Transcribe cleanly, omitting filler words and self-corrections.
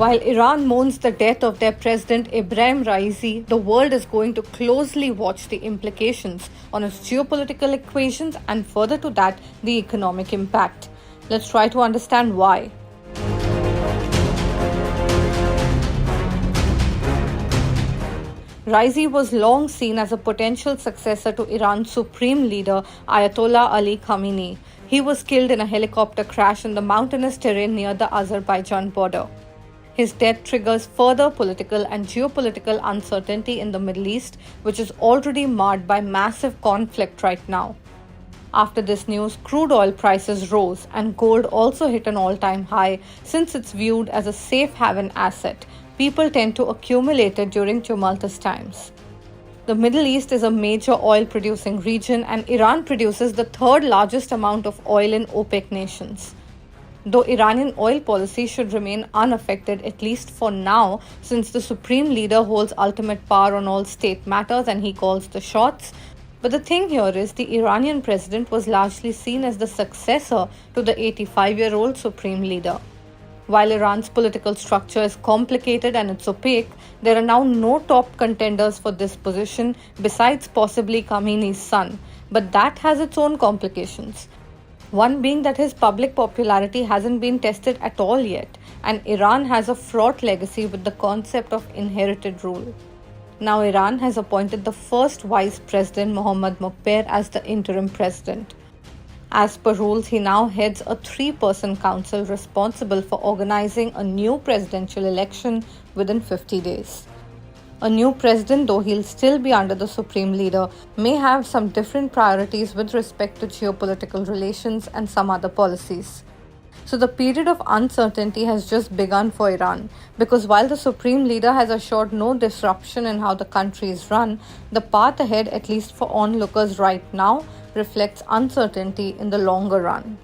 While Iran mourns the death of their president Ebrahim Raisi, the world is going to closely watch the implications on its geopolitical equations and, further to that, the economic impact. Let's try to understand why. Raisi was long seen as a potential successor to Iran's supreme leader Ayatollah Ali Khamenei. He was killed in a helicopter crash in the mountainous terrain near the Azerbaijan border. His death triggers further political and geopolitical uncertainty in the Middle East, which is already marred by massive conflict right now. After this news, crude oil prices rose and gold also hit an all-time high. Since it's viewed as a safe haven asset, people tend to accumulate it during tumultuous times. The Middle East is a major oil-producing region, and Iran produces the third largest amount of oil in OPEC nations. Though Iranian oil policy should remain unaffected, at least for now, since the supreme leader holds ultimate power on all state matters and he calls the shots. But the thing here is the Iranian president was largely seen as the successor to the 85-year-old supreme leader. While Iran's political structure is complicated and it's opaque, there are now no top contenders for this position besides possibly Khamenei's son. But that has its own complications. One being that his public popularity hasn't been tested at all yet, and Iran has a fraught legacy with the concept of inherited rule. Now Iran has appointed the first vice president, Mohammad Mokber, as the interim president. As per rules, he now heads a 3-person council responsible for organizing a new presidential election within 50 days. A new president, though he'll still be under the supreme leader, may have some different priorities with respect to geopolitical relations and some other policies. So the period of uncertainty has just begun for Iran, because while the supreme leader has assured no disruption in how the country is run, the path ahead, at least for onlookers right now, reflects uncertainty in the longer run.